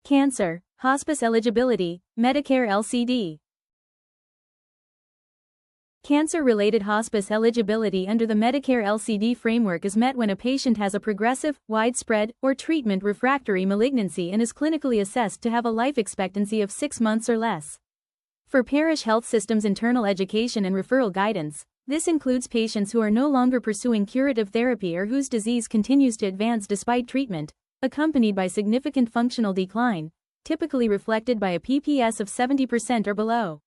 Cancer, Hospice Eligibility, Medicare LCD. Cancer-related hospice eligibility under the Medicare LCD framework is met when a patient has a progressive, widespread, or treatment-refractory malignancy and is clinically assessed to have a life expectancy of 6 months or less. For Parrish Health System's internal education and referral guidance, this includes patients who are no longer pursuing curative therapy or whose disease continues to advance despite treatment, accompanied by significant functional decline, typically reflected by a PPS of 70% or below.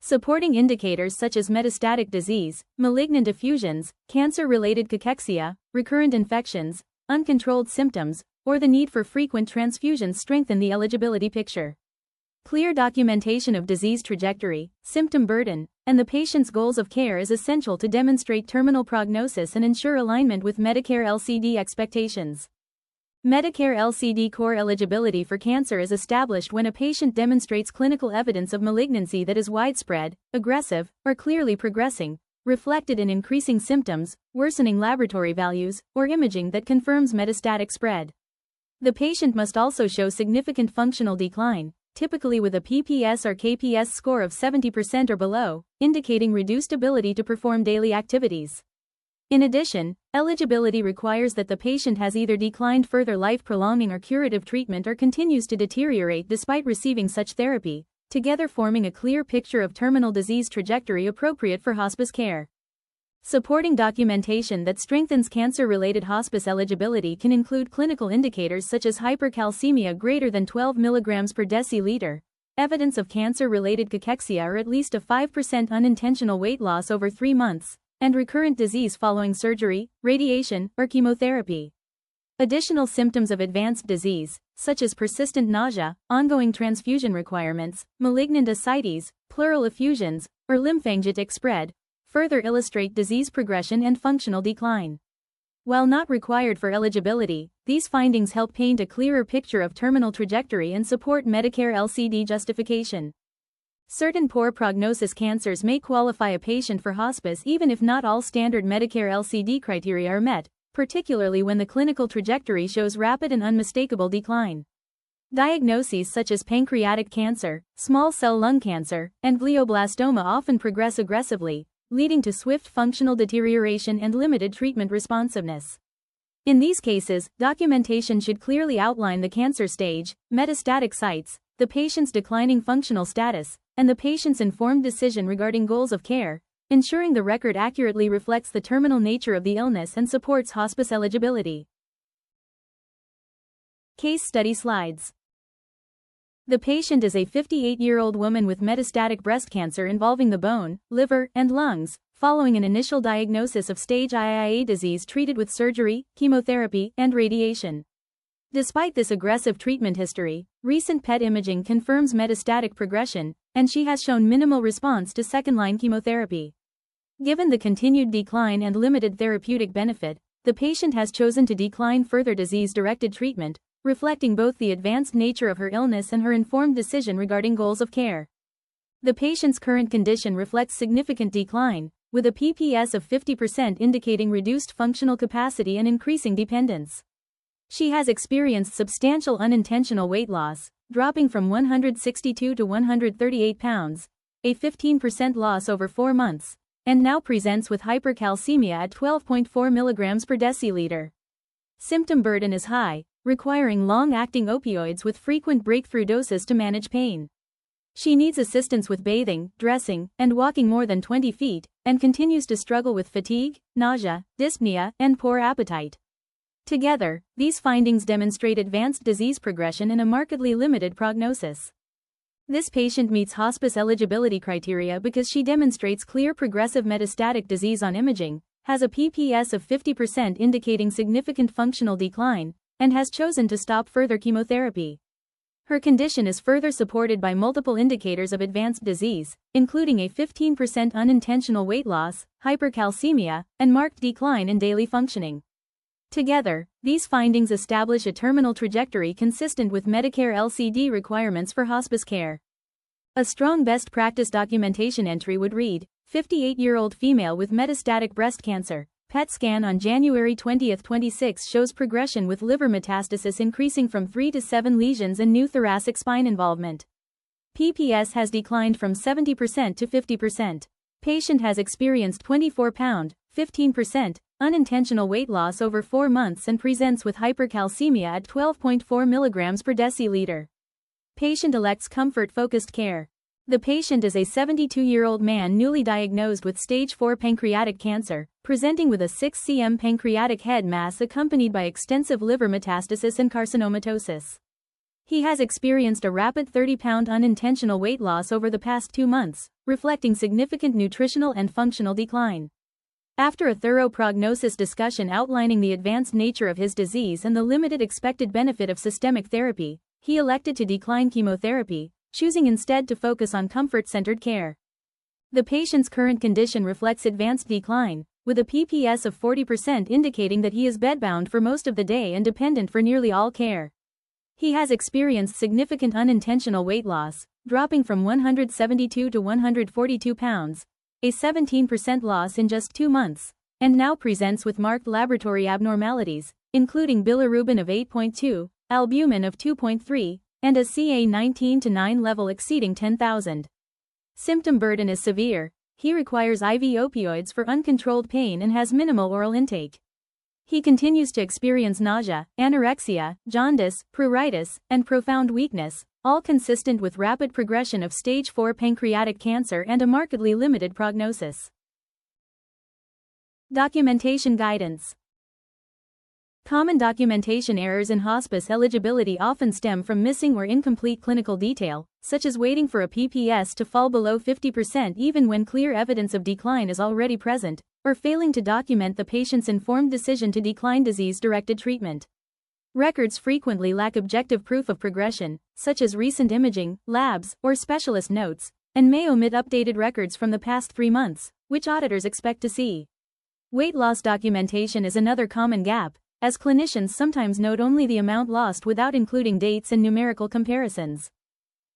Supporting indicators such as metastatic disease, malignant effusions, cancer-related cachexia, recurrent infections, uncontrolled symptoms, or the need for frequent transfusions strengthen the eligibility picture. Clear documentation of disease trajectory, symptom burden, and the patient's goals of care is essential to demonstrate terminal prognosis and ensure alignment with Medicare LCD expectations. Medicare LCD core eligibility for cancer is established when a patient demonstrates clinical evidence of malignancy that is widespread, aggressive, or clearly progressing, reflected in increasing symptoms, worsening laboratory values, or imaging that confirms metastatic spread. The patient must also show significant functional decline, typically with a PPS or KPS score of 70% or below, indicating reduced ability to perform daily activities. In addition, eligibility requires that the patient has either declined further life-prolonging or curative treatment or continues to deteriorate despite receiving such therapy, together forming a clear picture of terminal disease trajectory appropriate for hospice care. Supporting documentation that strengthens cancer-related hospice eligibility can include clinical indicators such as hypercalcemia greater than 12 mg per deciliter, evidence of cancer-related cachexia or at least a 5% unintentional weight loss over 3 months, and recurrent disease following surgery, radiation, or chemotherapy. Additional symptoms of advanced disease, such as persistent nausea, ongoing transfusion requirements, malignant ascites, pleural effusions, or lymphangitic spread, further illustrate disease progression and functional decline. While not required for eligibility, these findings help paint a clearer picture of terminal trajectory and support Medicare LCD justification. Certain poor prognosis cancers may qualify a patient for hospice even if not all standard Medicare LCD criteria are met, particularly when the clinical trajectory shows rapid and unmistakable decline. Diagnoses such as pancreatic cancer, small cell lung cancer, and glioblastoma often progress aggressively, leading to swift functional deterioration and limited treatment responsiveness. In these cases, documentation should clearly outline the cancer stage, metastatic sites, the patient's declining functional status, and the patient's informed decision regarding goals of care, ensuring the record accurately reflects the terminal nature of the illness and supports hospice eligibility. Case study slides. The patient is a 58-year-old woman with metastatic breast cancer involving the bone, liver, and lungs, following an initial diagnosis of stage IIA disease treated with surgery, chemotherapy, and radiation. Despite this aggressive treatment history, recent PET imaging confirms metastatic progression, and she has shown minimal response to second-line chemotherapy. Given the continued decline and limited therapeutic benefit, the patient has chosen to decline further disease-directed treatment, reflecting both the advanced nature of her illness and her informed decision regarding goals of care. The patient's current condition reflects significant decline, with a PPS of 50% indicating reduced functional capacity and increasing dependence. She has experienced substantial unintentional weight loss, dropping from 162 to 138 pounds, a 15% loss over 4 months, and now presents with hypercalcemia at 12.4 mg per deciliter. Symptom burden is high, requiring long-acting opioids with frequent breakthrough doses to manage pain. She needs assistance with bathing, dressing, and walking more than 20 feet, and continues to struggle with fatigue, nausea, dyspnea, and poor appetite. Together, these findings demonstrate advanced disease progression and a markedly limited prognosis. This patient meets hospice eligibility criteria because she demonstrates clear progressive metastatic disease on imaging, has a PPS of 50% indicating significant functional decline, and has chosen to stop further chemotherapy. Her condition is further supported by multiple indicators of advanced disease, including a 15% unintentional weight loss, hypercalcemia, and marked decline in daily functioning. Together, these findings establish a terminal trajectory consistent with Medicare LCD requirements for hospice care. A strong best practice documentation entry would read, 58-year-old female with metastatic breast cancer, PET scan on January 20, 26 shows progression with liver metastasis increasing from 3 to 7 lesions and new thoracic spine involvement. PPS has declined from 70% to 50%. Patient has experienced 24 pound, 15%, unintentional weight loss over 4 months and presents with hypercalcemia at 12.4 mg per deciliter. Patient elects comfort-focused care. The patient is a 72-year-old man newly diagnosed with stage 4 pancreatic cancer, presenting with a 6 cm pancreatic head mass accompanied by extensive liver metastasis and carcinomatosis. He has experienced a rapid 30-pound unintentional weight loss over the past 2 months, reflecting significant nutritional and functional decline. After a thorough prognosis discussion outlining the advanced nature of his disease and the limited expected benefit of systemic therapy, he elected to decline chemotherapy, choosing instead to focus on comfort-centered care. The patient's current condition reflects advanced decline, with a PPS of 40% indicating that he is bedbound for most of the day and dependent for nearly all care. He has experienced significant unintentional weight loss, dropping from 172 to 142 pounds, a 17% loss in just 2 months, and now presents with marked laboratory abnormalities, including bilirubin of 8.2, albumin of 2.3, and a CA19-9 level exceeding 10,000. Symptom burden is severe. He requires IV opioids for uncontrolled pain and has minimal oral intake. He continues to experience nausea, anorexia, jaundice, pruritus, and profound weakness, all consistent with rapid progression of stage 4 pancreatic cancer and a markedly limited prognosis. Documentation guidance. Common documentation errors in hospice eligibility often stem from missing or incomplete clinical detail, such as waiting for a PPS to fall below 50% even when clear evidence of decline is already present, or failing to document the patient's informed decision to decline disease-directed treatment. Records frequently lack objective proof of progression, such as recent imaging, labs, or specialist notes, and may omit updated records from the past 3 months, which auditors expect to see. Weight loss documentation is another common gap, as clinicians sometimes note only the amount lost without including dates and numerical comparisons.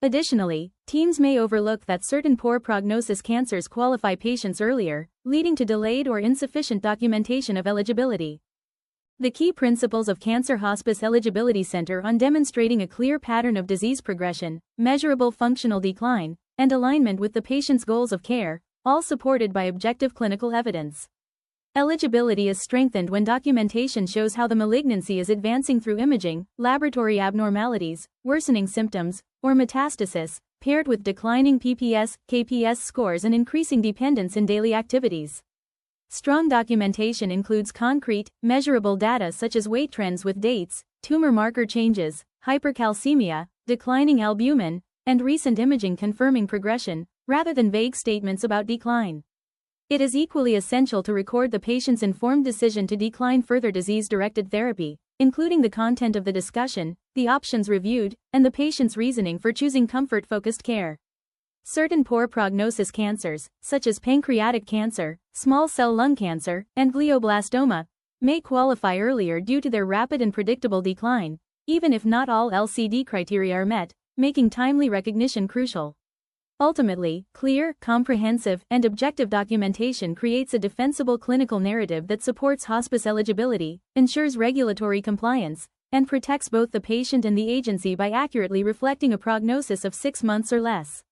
Additionally, teams may overlook that certain poor prognosis cancers qualify patients earlier, leading to delayed or insufficient documentation of eligibility. The key principles of Cancer Hospice Eligibility center on demonstrating a clear pattern of disease progression, measurable functional decline, and alignment with the patient's goals of care, all supported by objective clinical evidence. Eligibility is strengthened when documentation shows how the malignancy is advancing through imaging, laboratory abnormalities, worsening symptoms, or metastasis, paired with declining PPS, KPS scores and increasing dependence in daily activities. Strong documentation includes concrete, measurable data such as weight trends with dates, tumor marker changes, hypercalcemia, declining albumin, and recent imaging confirming progression, rather than vague statements about decline. It is equally essential to record the patient's informed decision to decline further disease-directed therapy, including the content of the discussion, the options reviewed, and the patient's reasoning for choosing comfort-focused care. Certain poor prognosis cancers, such as pancreatic cancer, small cell lung cancer, and glioblastoma, may qualify earlier due to their rapid and predictable decline, even if not all LCD criteria are met, making timely recognition crucial. Ultimately, clear, comprehensive, and objective documentation creates a defensible clinical narrative that supports hospice eligibility, ensures regulatory compliance, and protects both the patient and the agency by accurately reflecting a prognosis of 6 months or less.